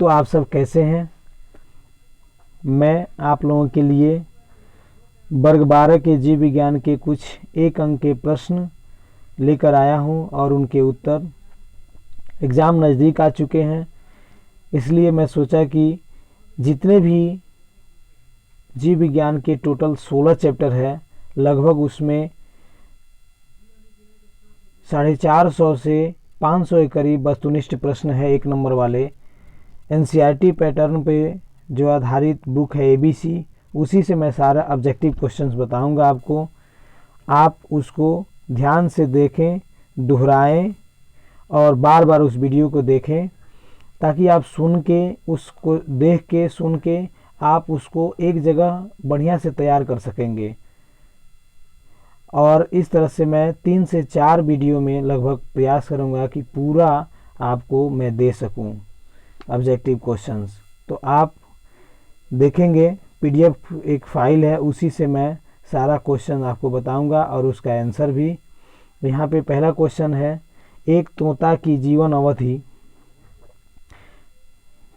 तो आप सब कैसे हैं। मैं आप लोगों के लिए वर्ग 12 के जीव विज्ञान के कुछ एक अंक के प्रश्न लेकर आया हूं और उनके उत्तर। एग्ज़ाम नज़दीक आ चुके हैं, इसलिए मैं सोचा कि जितने भी जीव विज्ञान के टोटल 16 चैप्टर है, लगभग उसमें 450 से 500 के करीब वस्तुनिष्ठ प्रश्न है एक नंबर वाले। एनसीईआरटी पैटर्न पे जो आधारित बुक है ABC, उसी से मैं सारा ऑब्जेक्टिव क्वेश्चंस बताऊंगा आपको। आप उसको ध्यान से देखें, दोहराएं और बार बार उस वीडियो को देखें, ताकि आप सुन के उसको देख के सुन के आप उसको एक जगह बढ़िया से तैयार कर सकेंगे। और इस तरह से मैं 3 से 4 वीडियो में लगभग प्रयास करूंगा कि पूरा आपको मैं दे सकूं ऑब्जेक्टिव क्वेश्चंस। तो आप देखेंगे PDF एक फ़ाइल है, उसी से मैं सारा क्वेश्चन आपको बताऊंगा और उसका आंसर भी। यहाँ पे पहला क्वेश्चन है, एक तोता की जीवन अवधि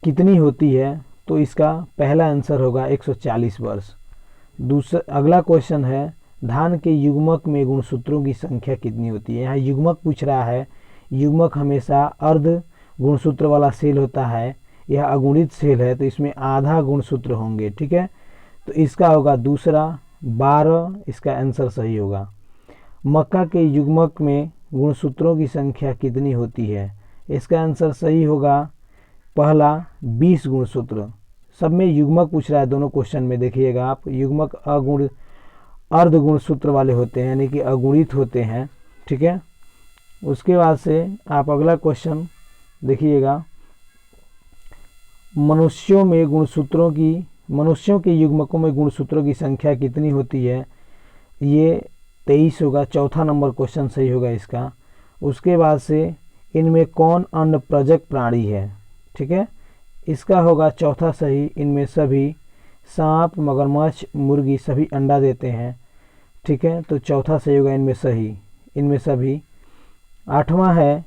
कितनी होती है? तो इसका पहला आंसर होगा 140 वर्ष। अगला क्वेश्चन है, धान के युग्मक में गुणसूत्रों की संख्या कितनी होती है? यहाँ युग्मक पूछ रहा है। युग्मक हमेशा अर्ध गुणसूत्र वाला सेल होता है, यह अगुणित सेल है, तो इसमें आधा गुणसूत्र होंगे। ठीक है, तो इसका होगा दूसरा 12, इसका आंसर सही होगा। मक्का के युग्मक में गुणसूत्रों की संख्या कितनी होती है? इसका आंसर सही होगा पहला 20 गुणसूत्र। सब में युग्मक पूछ रहा है, दोनों क्वेश्चन में देखिएगा आप। युग्मक अर्ध गुणसूत्र वाले होते हैं, यानी कि अगुणित होते हैं। ठीक है, उसके बाद से आप अगला क्वेश्चन देखिएगा, मनुष्यों के युग्मकों में गुणसूत्रों की संख्या कितनी होती है? ये 23 होगा, चौथा नंबर क्वेश्चन सही होगा इसका। उसके बाद से इनमें कौन अन्नप्रजक प्राणी है? ठीक है, इसका होगा चौथा सही। इनमें सभी सांप, मगरमच्छ, मुर्गी सभी अंडा देते हैं। ठीक है, तो चौथा सही होगा इनमें सभी। 8वां है,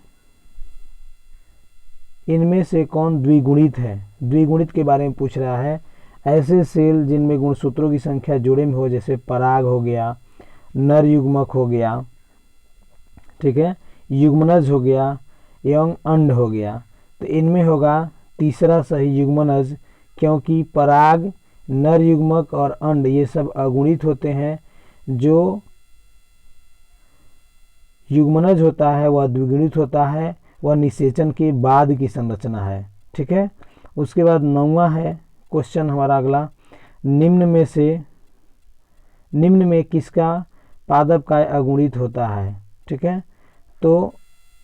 इनमें से कौन द्विगुणित है? द्विगुणित के बारे में पूछ रहा है। ऐसे सेल जिनमें गुणसूत्रों की संख्या जोड़े में हो, जैसे पराग हो गया, नर युग्मक हो गया, ठीक है, युग्मनज हो गया एवं अंड हो गया। तो इनमें होगा तीसरा सही युग्मनज, क्योंकि पराग, नर युग्मक और अंड ये सब अगुणित होते हैं। जो युग्मनज होता है वह द्विगुणित होता है, वह निषेचन के बाद की संरचना है। ठीक है, उसके बाद 9वां है क्वेश्चन हमारा अगला, निम्न में किसका पादप काय अगुणित होता है? ठीक है, तो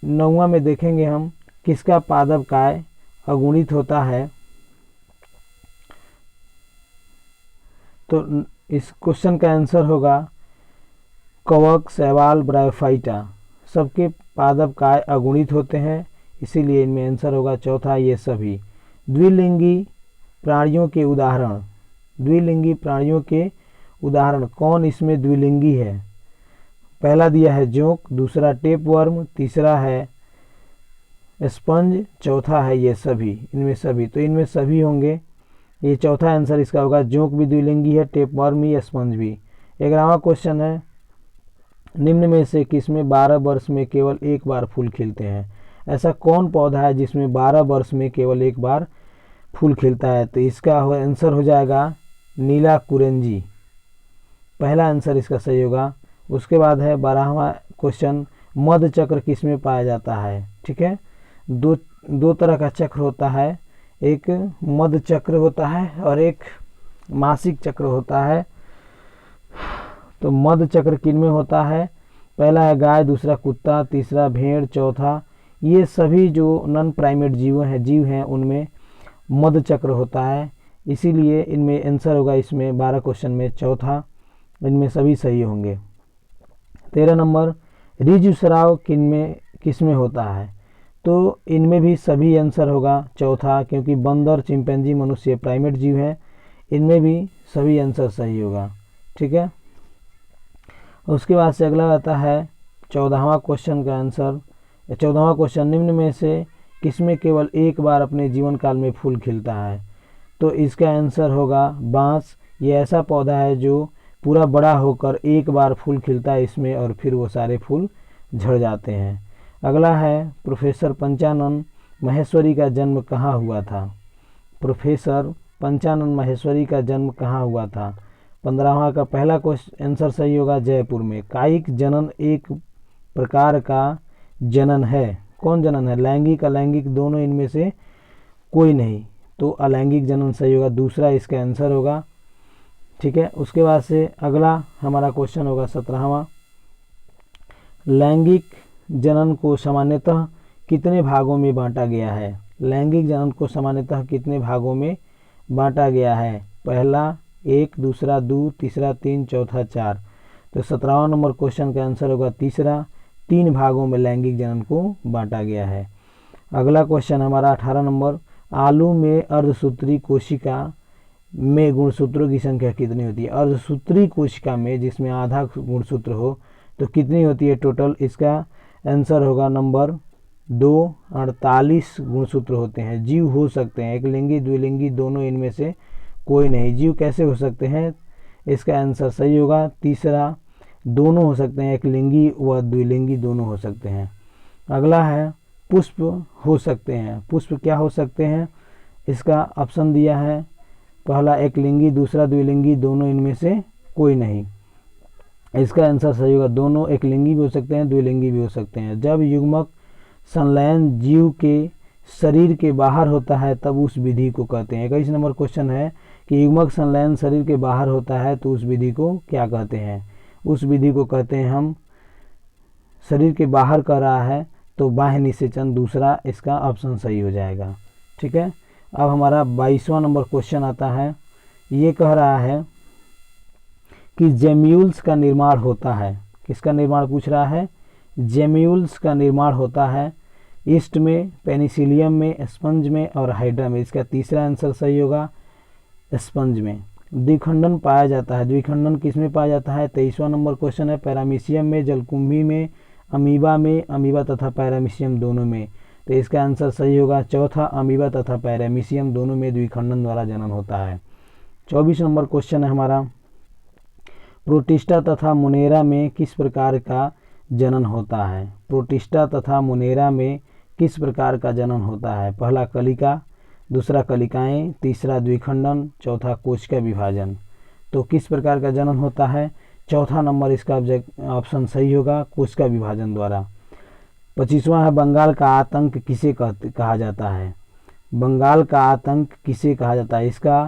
9वां में देखेंगे हम किसका पादप काय अगुणित होता है। तो इस क्वेश्चन का आंसर होगा कवक, शैवाल, ब्रायोफाइटा सबके पादप काय अगुणित होते हैं, इसीलिए इनमें आंसर होगा चौथा ये सभी। द्विलिंगी प्राणियों के उदाहरण कौन इसमें द्विलिंगी है? पहला दिया है जोंक, दूसरा टेपवर्म, तीसरा है स्पंज, चौथा है ये सभी। इनमें सभी, तो इनमें सभी होंगे। ये चौथा आंसर इसका होगा। जोंक भी द्विलिंगी है, टेपवर्म भी, स्पंज भी। 11वां क्वेश्चन है, निम्न में से किसमें 12 वर्ष में केवल एक बार फूल खिलते हैं? ऐसा कौन पौधा है जिसमें 12 वर्ष में केवल एक बार फूल खिलता है? तो इसका आंसर हो जाएगा नीला कुरेंजी। पहला आंसर इसका सही होगा। उसके बाद है 12वां क्वेश्चन, मध्य चक्र किसमें पाया जाता है? ठीक है, दो तरह का चक्र होता है, एक मध्य चक्र होता है और एक मासिक चक्र होता है। तो मध्य चक्र किन में होता है? पहला है गाय, दूसरा कुत्ता, तीसरा भेड़, चौथा ये सभी जो नॉन प्राइमेट जीव हैं उनमें मध्य चक्र होता है। इसीलिए इनमें आंसर होगा इसमें 12 क्वेश्चन में चौथा, इनमें सभी सही होंगे। 13 नंबर, ऋजुस्राव किसमें होता है? तो इनमें भी सभी आंसर होगा चौथा, क्योंकि बंदर, चिंपैंजी, मनुष्य प्राइमेट जीव हैं, इनमें भी सभी आंसर सही होगा। ठीक है, उसके बाद से अगला आता है 14वां क्वेश्चन का आंसर। 14वां क्वेश्चन, निम्न में से किसमें केवल एक बार अपने जीवन काल में फूल खिलता है? तो इसका आंसर होगा बांस। ये ऐसा पौधा है जो पूरा बड़ा होकर एक बार फूल खिलता है इसमें और फिर वो सारे फूल झड़ जाते हैं। अगला है प्रोफेसर पंचानन माहेश्वरी का जन्म कहाँ हुआ था? प्रोफेसर पंचानन माहेश्वरी का जन्म कहाँ हुआ था? 15वां का पहला क्वेश्चन आंसर सही होगा जयपुर में। कायिक जनन एक प्रकार का जनन है। कौन जनन है? लैंगिक अलैंगिक दोनों, इनमें से कोई नहीं, तो अलैंगिक जनन सही होगा, दूसरा इसका आंसर होगा। ठीक है, उसके बाद से अगला हमारा क्वेश्चन होगा 17वां। लैंगिक जनन को सामान्यतः कितने भागों में बांटा गया है? लैंगिक जनन को सामान्यतः कितने भागों में बांटा गया है? पहला 1, दूसरा 2, तीसरा 3, चौथा 4। तो 17वां नंबर क्वेश्चन का आंसर होगा तीसरा, 3 भागों में लैंगिक जनन को बांटा गया है। अगला क्वेश्चन हमारा 18 नंबर। आलू में अर्धसूत्री कोशिका में गुणसूत्रों की संख्या कितनी होती है? अर्धसूत्री कोशिका में जिसमें आधा गुणसूत्र हो तो कितनी होती है टोटल? इसका आंसर होगा नंबर 2, 48 गुणसूत्र होते हैं। जीव हो सकते हैं एक लिंगी द्विलिंगी दोनों, इनमें से कोई नहीं। जीव कैसे हो सकते हैं? इसका आंसर सही होगा तीसरा, दोनों हो सकते हैं, एक लिंगी व द्विलिंगी दोनों हो सकते हैं। अगला है पुष्प हो सकते हैं। पुष्प क्या हो सकते हैं? इसका ऑप्शन दिया है, पहला एक लिंगी, दूसरा द्विलिंगी दोनों, इनमें से कोई नहीं। इसका आंसर सही होगा दोनों, एक लिंगी भी हो सकते हैं द्विलिंगी भी हो सकते हैं। जब युग्मक संलयन जीव के शरीर के बाहर होता है तब उस विधि को कहते हैं। 21 नंबर क्वेश्चन है कि युग्मक संलयन शरीर के बाहर होता है तो उस विधि को क्या कहते हैं? उस विधि को कहते हैं हम, शरीर के बाहर कर रहा है तो बाह्य निषेचन, दूसरा इसका ऑप्शन सही हो जाएगा। ठीक है, अब हमारा 22वां नंबर क्वेश्चन आता है। ये कह रहा है कि जेम्यूल्स का निर्माण होता है। किसका निर्माण पूछ रहा है? जेम्यूल्स का निर्माण होता है ईस्ट में, पेनिसिलियम में, स्पंज में और हाइड्रा में। इसका तीसरा आंसर सही होगा स्पंज में। द्विखंडन पाया जाता है। द्विखंडन किसमें पाया जाता है? 23वां नंबर क्वेश्चन है। पैरामीशियम में, जलकुंभी में, अमीबा में, अमीबा तथा पैरामीशियम दोनों में। तो इसका आंसर सही होगा चौथा, अमीबा तथा पैरामीशियम दोनों में द्विखंडन द्वारा जनन होता है। 24 नंबर क्वेश्चन है हमारा। प्रोटिस्टा तथा मुनेरा में किस प्रकार का जनन होता है? प्रोटिस्टा तथा मुनेरा में किस प्रकार का जनन होता है? पहला कलिका, दूसरा कलिकाएं, तीसरा द्विखंडन, चौथा कोशिका विभाजन। तो किस प्रकार का जनन होता है? चौथा नंबर इसका ऑप्शन सही होगा, कोशिका विभाजन द्वारा। 25वां है बंगाल का आतंक किसे कहा जाता है? बंगाल का आतंक किसे कहा जाता है? इसका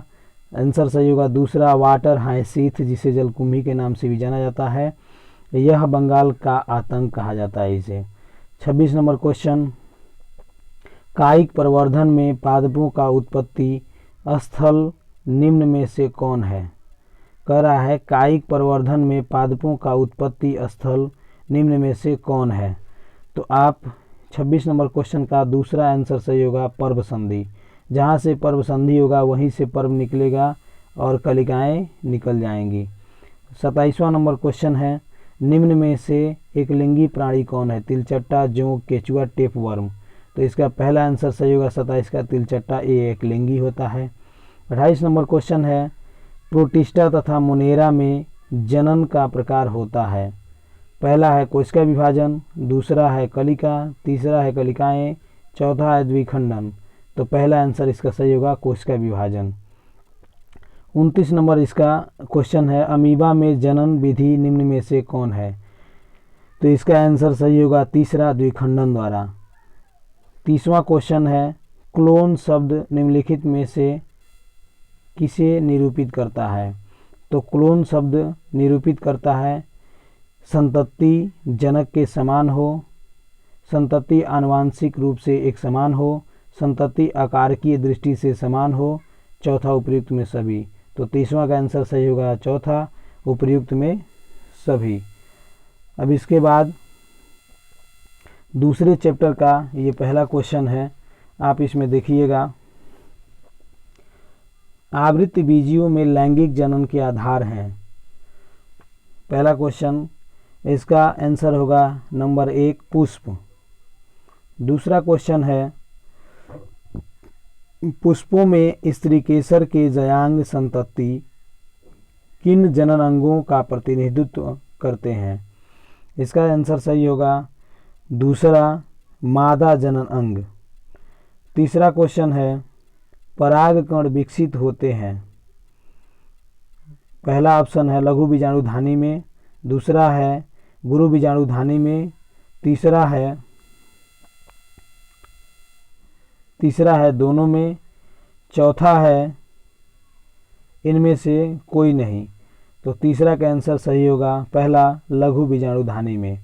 आंसर सही होगा दूसरा, वाटर हाइसिथ, जिसे जलकुंभी के नाम से भी जाना जाता है। यह बंगाल का आतंक कहा जाता है इसे। 26 नंबर क्वेश्चन। कायिक प्रवर्धन में पादपों का उत्पत्ति स्थल निम्न में से कौन है? कह रहा है कायिक प्रवर्धन में पादपों का उत्पत्ति स्थल निम्न में से कौन है? तो आप 26 नंबर क्वेश्चन का दूसरा आंसर सही होगा पर्व संधि। जहाँ से पर्व संधि होगा वहीं से पर्व निकलेगा और कलिकाएं निकल जाएंगी। 27वां नंबर क्वेश्चन है, निम्न में से एक लिंगी प्राणी कौन है? तिलचट्टा, जोंक, केचुआ, टेपवर्म। तो इसका पहला आंसर सही होगा 27 का तिलचट्टा, ये एक लिंगी होता है। 28 नंबर क्वेश्चन है, प्रोटिस्टा तथा मुनेरा में जनन का प्रकार होता है। पहला है कोशिका विभाजन, दूसरा है कलिका, तीसरा है कलिकाएं, चौथा है द्विखंडन। तो पहला आंसर इसका सही होगा कोशिका विभाजन। 29 नंबर इसका क्वेश्चन है, अमीबा में जनन विधि निम्न में से कौन है? तो इसका आंसर सही होगा तीसरा, द्विखंडन द्वारा। 30वां क्वेश्चन है, क्लोन शब्द निम्नलिखित में से किसे निरूपित करता है? तो क्लोन शब्द निरूपित करता है संतति जनक के समान हो, संतति आनुवांशिक रूप से एक समान हो, संतति आकारकीय दृष्टि से समान हो, चौथा उपयुक्त में सभी। तो 30वां का आंसर सही होगा चौथा, उपयुक्त में सभी। अब इसके बाद दूसरे चैप्टर का ये पहला क्वेश्चन है, आप इसमें देखिएगा। आवृत्ति बीजियों में लैंगिक जनन के आधार हैं। पहला क्वेश्चन, इसका आंसर होगा नंबर 1 पुष्प। दूसरा क्वेश्चन है, पुष्पों में स्त्रीकेसर के जयांग संतति किन जनन अंगों का प्रतिनिधित्व करते हैं? इसका आंसर सही होगा दूसरा, मादा जनन अंग। तीसरा क्वेश्चन है, परागकण विकसित होते हैं। पहला ऑप्शन है लघु बीजाणुधानी में, दूसरा है गुरु बीजाणुधानी में, तीसरा है दोनों में, चौथा है इनमें से कोई नहीं। तो तीसरा का आंसर सही होगा पहला, लघु बीजाणुधानी में।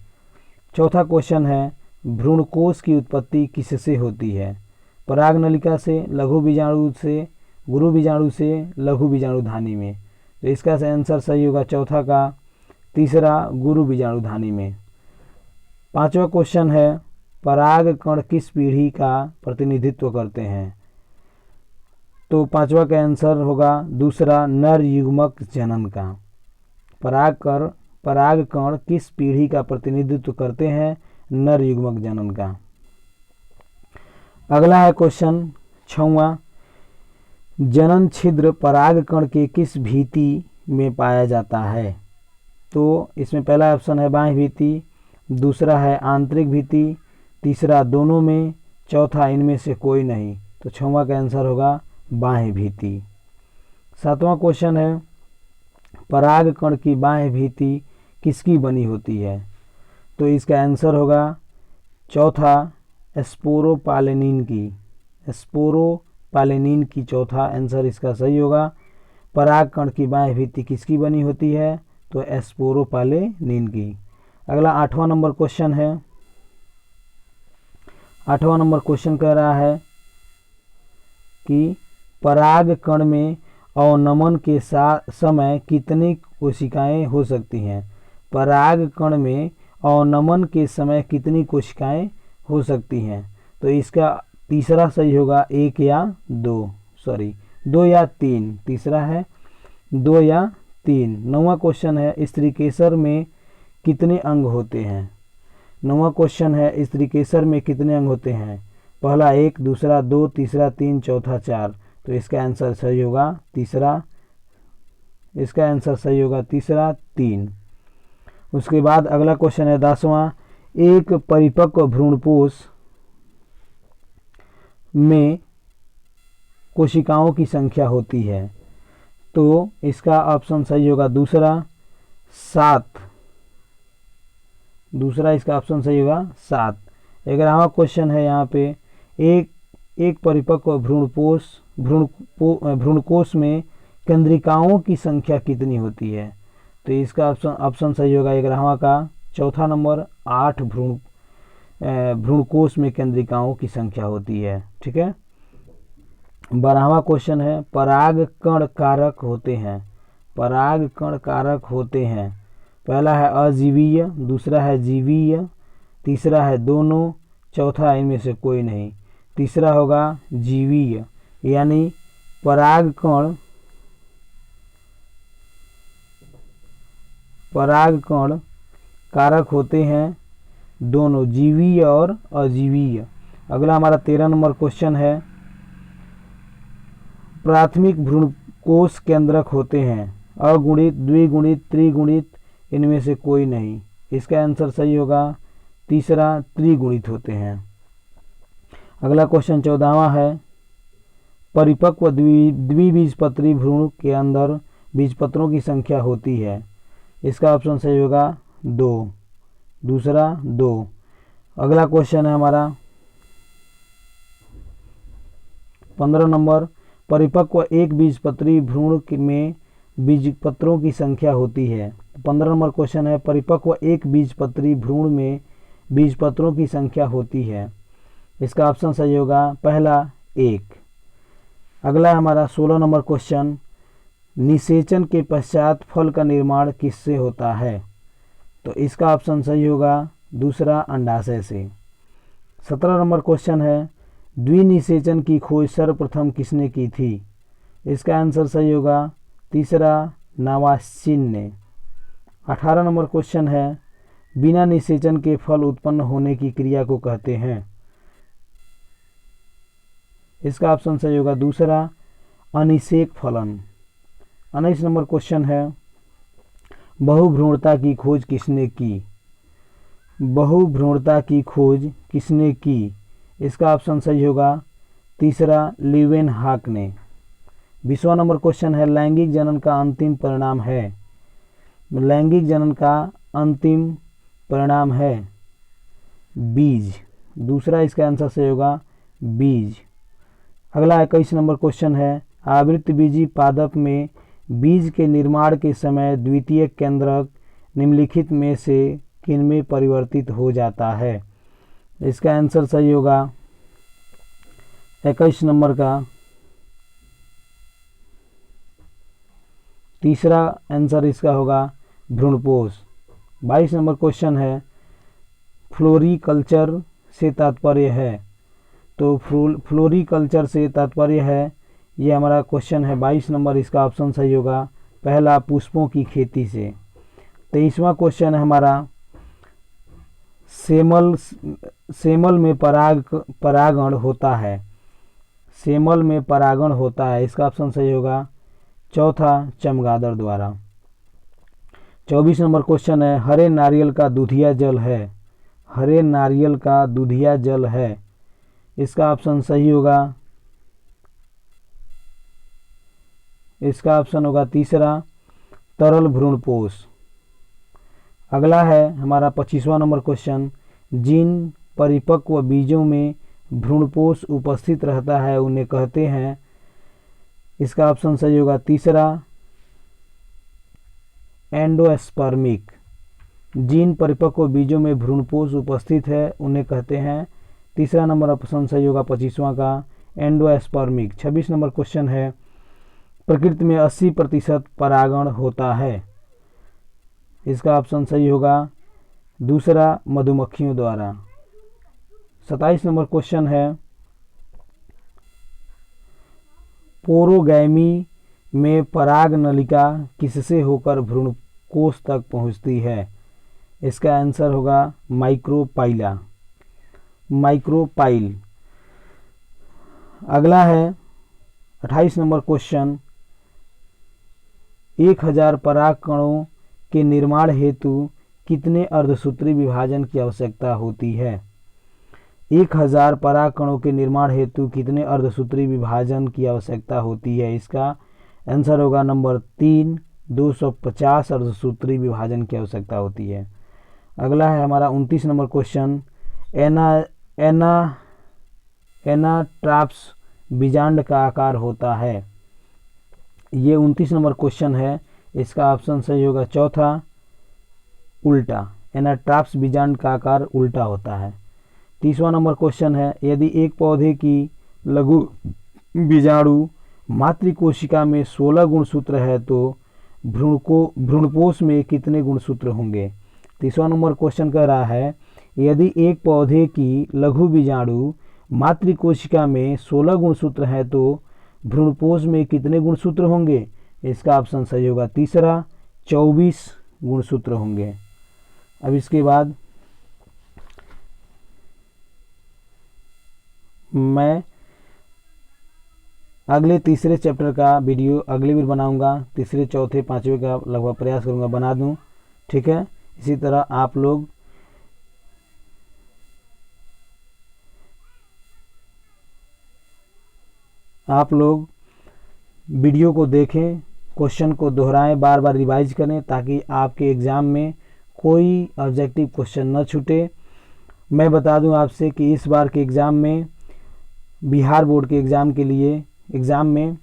चौथा क्वेश्चन है, भ्रूणकोश की उत्पत्ति किससे होती है? पराग नलिका से, लघु बीजाणु से, गुरु बीजाणु से, लघु बीजाणुधानी में। तो इसका आंसर सही होगा चौथा का, तीसरा गुरु बीजाणुधानी में। पांचवा क्वेश्चन है, पराग कण किस पीढ़ी का प्रतिनिधित्व करते हैं? तो पांचवा का आंसर होगा दूसरा, नर युग्मक जनन का। पराग कण किस पीढ़ी का प्रतिनिधित्व करते हैं? नर युग्मक जनन का। अगला है क्वेश्चन 6वां, जनन छिद्र पराग कण के किस भित्ति में पाया जाता है? तो इसमें पहला ऑप्शन है बाह्य भित्ति, दूसरा है आंतरिक भित्ति, तीसरा दोनों में, चौथा इनमें से कोई नहीं। तो 6वां का आंसर होगा बाह्य भित्ति। 7वां क्वेश्चन है, पराग कण की बाह्य भित्ति किसकी बनी होती है? तो इसका आंसर होगा चौथा, स्पोरोपालेनिन की। चौथा आंसर इसका सही होगा। पराग कण की बाह्य भित्ति किसकी बनी होती है? तो स्पोरोपालेनिन की। अगला 8वां नंबर क्वेश्चन है। 8वां नंबर क्वेश्चन कह रहा है कि पराग कण में अवनमन के समय कितनी कोशिकाएं हो सकती हैं? पराग कण में अवनमन के समय कितनी कोशिकाएं हो सकती हैं? तो इसका तीसरा सही होगा 1 या 2 या 3। तीसरा है 2 या 3। 9वां क्वेश्चन है, स्त्रीकेसर में कितने अंग होते हैं? 9वां क्वेश्चन है, स्त्रीकेसर में कितने अंग होते हैं? पहला 1, दूसरा 2, तीसरा 3, चौथा 4। तो इसका आंसर सही होगा तीसरा। इसका आंसर सही होगा तीसरा, 3। उसके बाद अगला क्वेश्चन है 10वां, एक परिपक्व भ्रूणपोष में कोशिकाओं की संख्या होती है? तो इसका ऑप्शन सही होगा दूसरा, 7। दूसरा इसका ऑप्शन सही होगा 7। 11वां क्वेश्चन है यहाँ पे, एक परिपक्व भ्रूणकोश में केंद्रिकाओं की संख्या कितनी होती है? तो इसका ऑप्शन सही होगा 11वां का, चौथा नंबर, 8 भ्रूणकोश में केंद्रिकाओं की संख्या होती है। ठीक है। 12वां क्वेश्चन है, पराग कण कारक होते हैं। पराग कण कारक होते हैं। पहला है अजीवीय, दूसरा है जीवीय, तीसरा है दोनों, चौथा इनमें से कोई नहीं। तीसरा होगा जीवीय, यानी पराग कण कारक होते हैं दोनों, जीवीय और अजीवीय। अगला हमारा 13 नंबर क्वेश्चन है, प्राथमिक भ्रूणकोश केंद्रक होते हैं। अगुणित, द्विगुणित, त्रिगुणित, इनमें से कोई नहीं। इसका आंसर सही होगा तीसरा, त्रिगुणित होते हैं। अगला क्वेश्चन 14वां है, परिपक्व द्विबीजपत्री भ्रूण के अंदर बीजपत्रों की संख्या होती है। इसका ऑप्शन सही होगा 2, दूसरा 2। अगला क्वेश्चन है हमारा 15 नंबर, परिपक्व एक बीजपत्री भ्रूण में बीजपत्रों की संख्या होती है। 15 नंबर क्वेश्चन है, परिपक्व एक बीजपत्री भ्रूण में बीजपत्रों की संख्या होती है। इसका ऑप्शन सही होगा पहला 1। अगला हमारा 16 नंबर क्वेश्चन, निषेचन के पश्चात फल का निर्माण किससे होता है? तो इसका ऑप्शन सही होगा दूसरा, अंडाशय से। 17 नंबर क्वेश्चन है, द्विनिषेचन की खोज सर्वप्रथम किसने की थी? इसका आंसर सही होगा तीसरा, नावास्चिन ने। 18 नंबर क्वेश्चन है, बिना निषेचन के फल उत्पन्न होने की क्रिया को कहते हैं। इसका ऑप्शन सही होगा दूसरा अनिषेक फलन। 19 नंबर क्वेश्चन है, बहुभ्रूणता की खोज किसने की? बहुभ्रूणता की खोज किसने की? इसका ऑप्शन सही होगा तीसरा लीवेनहॉक ने। 20वां नंबर क्वेश्चन है, लैंगिक जनन का अंतिम परिणाम है? लैंगिक जनन का अंतिम परिणाम है बीज। दूसरा इसका आंसर सही होगा बीज। अगला 21 नंबर क्वेश्चन है, आवृतबीजी पादप में बीज के निर्माण के समय द्वितीय केंद्रक निम्नलिखित में से किनमें परिवर्तित हो जाता है? इसका आंसर सही होगा 21 नंबर का तीसरा आंसर इसका होगा भ्रूणपोष। 22 नंबर क्वेश्चन है, फ्लोरीकल्चर से तात्पर्य है? तो फ्लोरीकल्चर से तात्पर्य है, ये हमारा क्वेश्चन है 22 नंबर, इसका ऑप्शन सही होगा पहला पुष्पों की खेती से। 23वां क्वेश्चन है हमारा, सेमल में परागण होता है? सेमल में परागण होता है, इसका ऑप्शन सही होगा चौथा चमगादड़ द्वारा। 24 नंबर क्वेश्चन है, हरे नारियल का दूधिया जल है? हरे नारियल का दूधिया जल है, इसका ऑप्शन सही होगा, इसका ऑप्शन होगा तीसरा तरल भ्रूणपोष। अगला है हमारा 25वां नंबर क्वेश्चन, जिन परिपक्व बीजों में भ्रूणपोष उपस्थित रहता है उन्हें कहते हैं? इसका ऑप्शन सही होगा तीसरा एंडोस्पर्मिक। जिन परिपक्व बीजों में भ्रूणपोष उपस्थित है उन्हें कहते हैं, तीसरा नंबर ऑप्शन सही होगा 25वां का एंडोस्पर्मिक। 26 नंबर क्वेश्चन है, प्रकृति में 80% परागण होता है? इसका ऑप्शन सही होगा दूसरा मधुमक्खियों द्वारा। 27 नंबर क्वेश्चन है, पोरोगैमी में पराग नलिका किससे होकर भ्रूणकोष तक पहुंचती है? इसका आंसर होगा माइक्रोपाइला, माइक्रोपाइल। अगला है 28 नंबर क्वेश्चन, 1000 पराग कणों के निर्माण हेतु कितने अर्धसूत्री विभाजन की आवश्यकता होती है? 1000 पराग कणों के निर्माण हेतु कितने अर्धसूत्री विभाजन की आवश्यकता होती है? इसका आंसर होगा नंबर 3 250 अर्धसूत्री विभाजन की आवश्यकता होती है। अगला है हमारा 29 नंबर क्वेश्चन, एनाट्राप्स बीजांड का आकार होता है? ये 29 नंबर क्वेश्चन है, इसका ऑप्शन सही होगा चौथा उल्टा। एनाट्राप्स बीजांड का आकार उल्टा होता है। 30वां नंबर क्वेश्चन है, यदि एक पौधे की लघु बीजाणु मातृकोशिका में 16 गुणसूत्र है तो भ्रूणपोष में कितने गुणसूत्र होंगे? 30वां नंबर क्वेश्चन कह रहा है, यदि एक पौधे की लघु बीजाणु मातृकोशिका में 16 गुणसूत्र है तो भ्रूणपोष में कितने गुणसूत्र होंगे? इसका ऑप्शन सही होगा तीसरा 24 गुणसूत्र होंगे। अब इसके बाद मैं अगले तीसरे चैप्टर का वीडियो अगली बार बनाऊंगा, तीसरे चौथे पांचवे का लगभग प्रयास करूंगा बना दूं, ठीक है। इसी तरह आप लोग वीडियो को देखें, क्वेश्चन को दोहराएं, बार बार रिवाइज करें ताकि आपके एग्ज़ाम में कोई ऑब्जेक्टिव क्वेश्चन न छूटे। मैं बता दूं आपसे कि इस बार के एग्ज़ाम में, बिहार बोर्ड के एग्ज़ाम में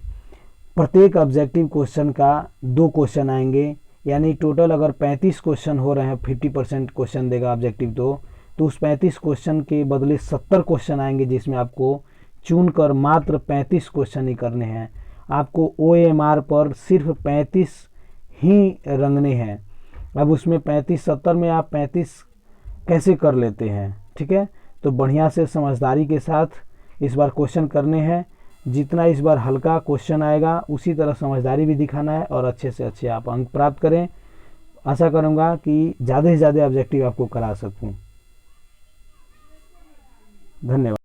प्रत्येक ऑब्जेक्टिव क्वेश्चन का 2 क्वेश्चन आएंगे, यानी टोटल अगर 35 क्वेश्चन हो रहे हैं, 50% क्वेश्चन देगा ऑब्जेक्टिव तो उस 35 क्वेश्चन के बदले 70 क्वेश्चन आएंगे, जिसमें आपको चुनकर मात्र 35 क्वेश्चन ही करने हैं। आपको OMR पर सिर्फ 35 ही रंगने हैं। अब उसमें 35 70 में आप 35 कैसे कर लेते हैं, ठीक है। तो बढ़िया से समझदारी के साथ इस बार क्वेश्चन करने हैं। जितना इस बार हल्का क्वेश्चन आएगा उसी तरह समझदारी भी दिखाना है और अच्छे से अच्छे आप अंक प्राप्त करें। आशा करूँगा कि ज़्यादा से ज़्यादा ऑब्जेक्टिव आपको करा सकूँ। धन्यवाद।